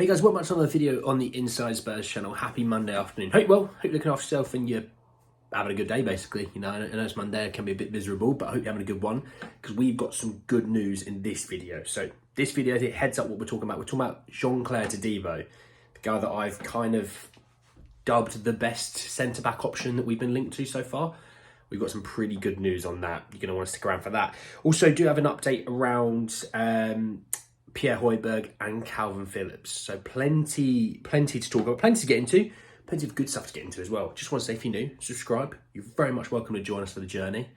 Hey guys, welcome back to another video on the Inside Spurs channel. Happy Monday afternoon. Hope you're looking after yourself and you're having a good day, basically. You know, I know it's Monday, it can be a bit miserable, but I hope you're having a good one because we've got some good news in this video. So this video, it heads up what we're talking about. We're talking about Jean-Claire Todibo, the guy that I've kind of dubbed the best centre-back option that we've been linked to so far. We've got some pretty good news on that. You're going to want to stick around for that. Also, do have an update around Pierre Højbjerg and Kalvin Phillips. So plenty to talk about, plenty to get into, plenty of good stuff to get into as well. Just want to say, if you're new, subscribe. You're very much welcome to join us for the journey.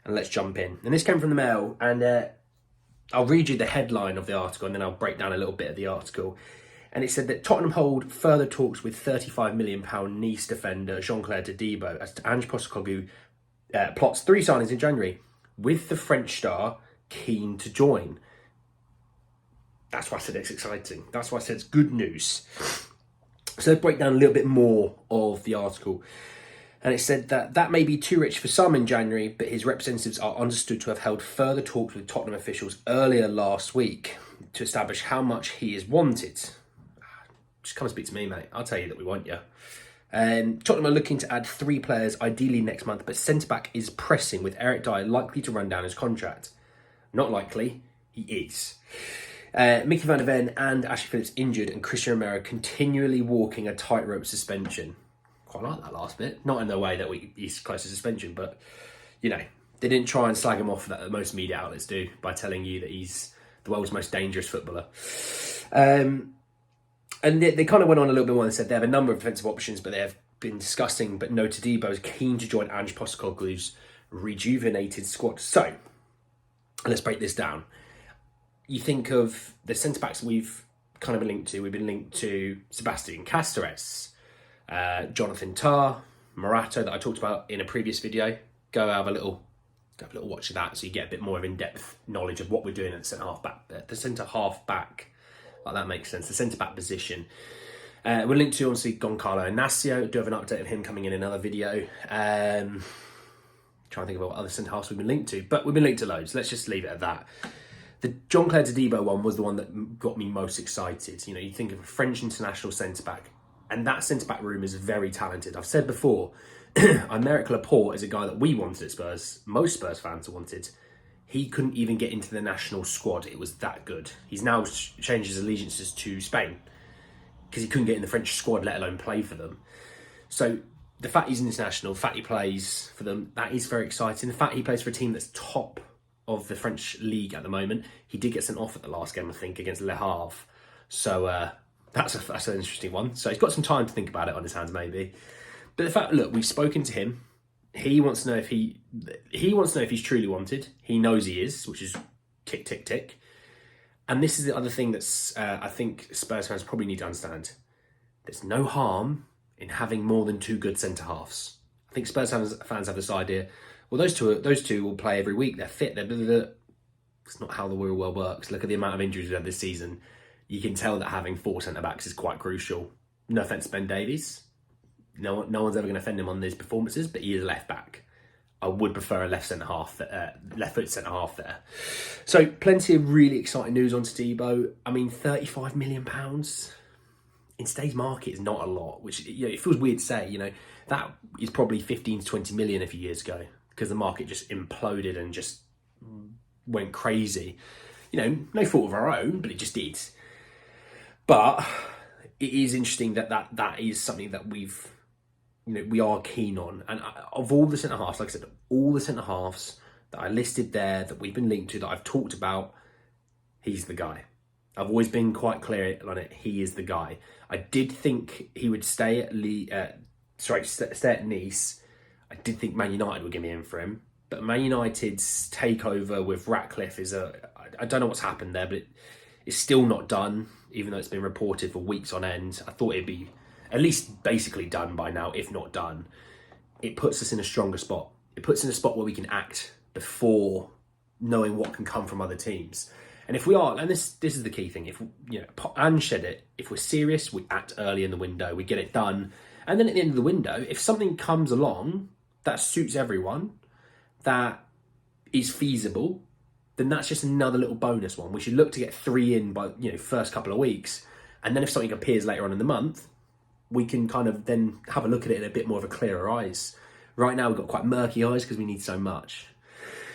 And let's jump in. And this came from the Mail, and I'll read you the headline of the article and then I'll break down a little bit of the article. And it said that Tottenham hold further talks with £35 million Nice defender Jean-Claire Todibo as Ange Postecoglou plots 3 signings in January, with the French star keen to join. That's why I said it's exciting. That's why I said it's good news. So let's break down a little bit more of the article. And it said that may be too rich for some in January, but his representatives are understood to have held further talks with Tottenham officials earlier last week to establish how much he is wanted. Just come and speak to me, mate. I'll tell you that we want you. Tottenham are looking to add 3 players, ideally next month, but centre-back is pressing, with Eric Dyer likely to run down his contract. Not likely, he is. Mickey van der Ven and Ashley Phillips injured, and Christian Romero continually walking a tightrope suspension. Quite like that last bit. Not in the way that he's close to suspension, but, you know, they didn't try and slag him off that most media outlets do by telling you that he's the world's most dangerous footballer. And they kind of went on a little bit more and said they have a number of defensive options, but they have been discussing, but no, Todibo is keen to join Ange Postecoglou's rejuvenated squad. So, let's break this down. You think of the centre-backs we've kind of been linked to. We've been linked to Sebastian Caceres, Jonathan Tah, Morato, that I talked about in a previous video. Go have a little watch of that so you get a bit more of in-depth knowledge of what we're doing at the centre-half back. Like that makes sense. The centre-back position. We're linked to, obviously, Goncalo Inacio. I do have an update of him coming in another video. Trying to think about what other centre-halves we've been linked to. But we've been linked to loads. Let's just leave it at that. The Jean-Claire Todibo one was the one that got me most excited. You know, you think of a French international centre-back, and that centre-back room is very talented. I've said before, Aymeric Laporte is a guy that we wanted at Spurs. Most Spurs fans wanted. He couldn't even get into the national squad. It was that good. He's now changed his allegiances to Spain because he couldn't get in the French squad, let alone play for them. So the fact he's international, the fact he plays for them, that is very exciting. The fact he plays for a team that's top of the French league at the moment. He did get sent off at the last game, I think, against Le Havre. So that's an interesting one. So he's got some time to think about it on his hands, maybe. But the fact, look, we've spoken to him. He wants to know if he's truly wanted. He knows he is, which is tick, tick, tick. And this is the other thing that's I think Spurs fans probably need to understand. There's no harm in having more than 2 good centre halves. I think Spurs fans have this idea. Well, those two will play every week. They're fit. It's not how the real world works. Look at the amount of injuries we've had this season. You can tell that having 4 centre backs is quite crucial. No offence to Ben Davies. No one's ever going to offend him on these performances, but he is left back. I would prefer a left foot centre half there. So plenty of really exciting news on Todibo. I mean, £35 million in today's market is not a lot, which, you know, it feels weird to say. You know, that is probably 15 to 20 million a few years ago because the market just imploded and just went crazy. You know, no fault of our own, but it just did. But it is interesting that is something that we are keen on. And of all the centre-halves, like I said, all the centre-halves that I listed there, that we've been linked to, that I've talked about, he's the guy. I've always been quite clear on it. He is the guy. I did think he would stay at stay at Nice. I did think Man United would give me in for him. But Man United's takeover with Ratcliffe I don't know what's happened there, but it's still not done, even though it's been reported for weeks on end. I thought it'd be at least basically done by now, if not done. It puts us in a stronger spot. It puts us in a spot where we can act before knowing what can come from other teams. And if we are, and this is the key thing, if, you know, Ange said it, if we're serious, we act early in the window, we get it done. And then at the end of the window, if something comes along that suits everyone, that is feasible, then that's just another little bonus one. We should look to get 3 in by, you know, first couple of weeks. And then if something appears later on in the month, we can kind of then have a look at it in a bit more of a clearer eyes. Right now, we've got quite murky eyes because we need so much.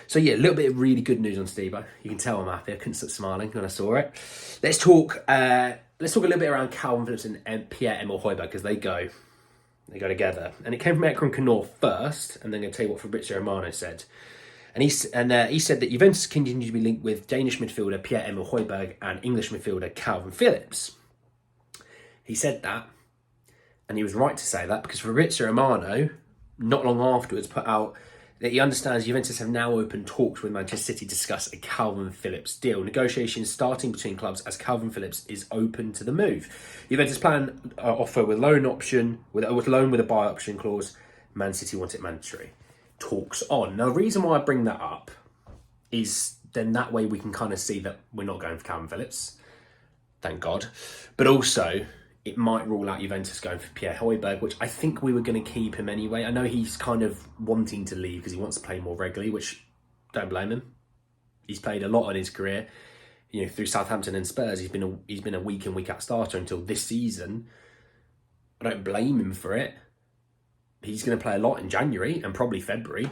So yeah, a little bit of really good news on Todibo. You can tell I'm happy. I couldn't stop smiling when I saw it. Let's talk a little bit around Kalvin Phillips and Pierre-Emile Højbjerg, because they go together. And it came from Ekram Canor first, and then I'm going to tell you what Fabrizio Romano said. And he said that Juventus continue to be linked with Danish midfielder Pierre-Emile Højbjerg and English midfielder Kalvin Phillips. He said that, and he was right to say that, because Fabrizio Romano, not long afterwards, put out that he understands Juventus have now opened talks with Manchester City to discuss a Kalvin Phillips deal. Negotiations starting between clubs as Kalvin Phillips is open to the move. Juventus plan offer with loan with a buy option clause. Man City want it mandatory. Talks on. Now, the reason why I bring that up is then that way we can kind of see that we're not going for Kalvin Phillips. Thank God. But also, it might rule out Juventus going for Pierre Højbjerg, which I think we were going to keep him anyway. I know he's kind of wanting to leave because he wants to play more regularly, which don't blame him. He's played a lot in his career, through Southampton and Spurs. He's been a week in, week out starter until this season. I don't blame him for it. He's going to play a lot in January and probably February.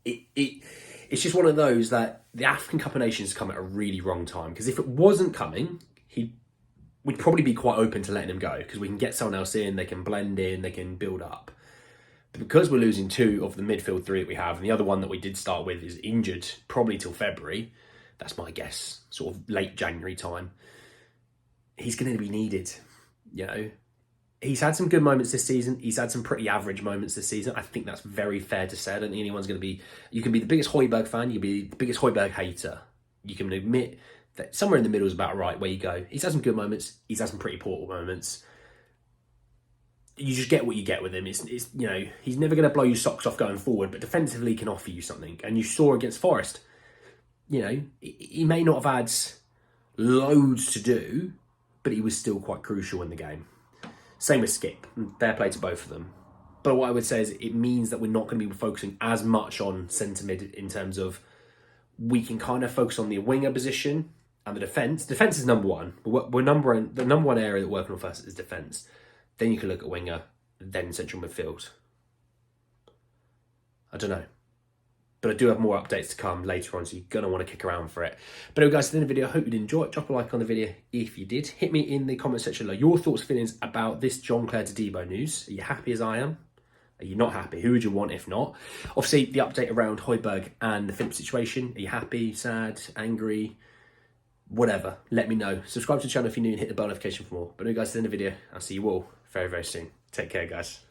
It's just one of those that the African Cup of Nations come at a really wrong time, because if it wasn't coming, we'd probably be quite open to letting him go, because we can get someone else in, they can blend in, they can build up. But because we're losing two of the midfield three that we have, and the other one that we did start with is injured probably till February, that's my guess, sort of late January time, he's going to be needed. He's had some good moments this season. He's had some pretty average moments this season. I think that's very fair to say. I don't think anyone's going to be... You can be the biggest Højbjerg fan, you can be the biggest Højbjerg hater. You can admit that somewhere in the middle is about right where you go. He's had some good moments. He's had some pretty poor moments. You just get what you get with him. It's he's never going to blow your socks off going forward, but defensively he can offer you something. And you saw against Forest, he may not have had loads to do, but he was still quite crucial in the game. Same with Skip. Fair play to both of them. But what I would say is it means that we're not going to be focusing as much on centre mid, in terms of we can kind of focus on the winger position and the defence. Defence is number one. The number one area that we're working on first is defence. Then you can look at winger, then central midfield. I don't know. But I do have more updates to come later on, so you're going to want to kick around for it. But anyway, guys, at the end of the video, I hope you did enjoy it. Drop a like on the video if you did. Hit me in the comment section below your thoughts, feelings about this Jean-Claire Todibo news. Are you happy as I am? Are you not happy? Who would you want if not? Obviously, the update around Højbjerg and the Phillips situation. Are you happy, sad, angry? Whatever. Let me know. Subscribe to the channel if you're new and hit the bell notification for more. But anyway, guys, at the end of the video, I'll see you all very, very soon. Take care, guys.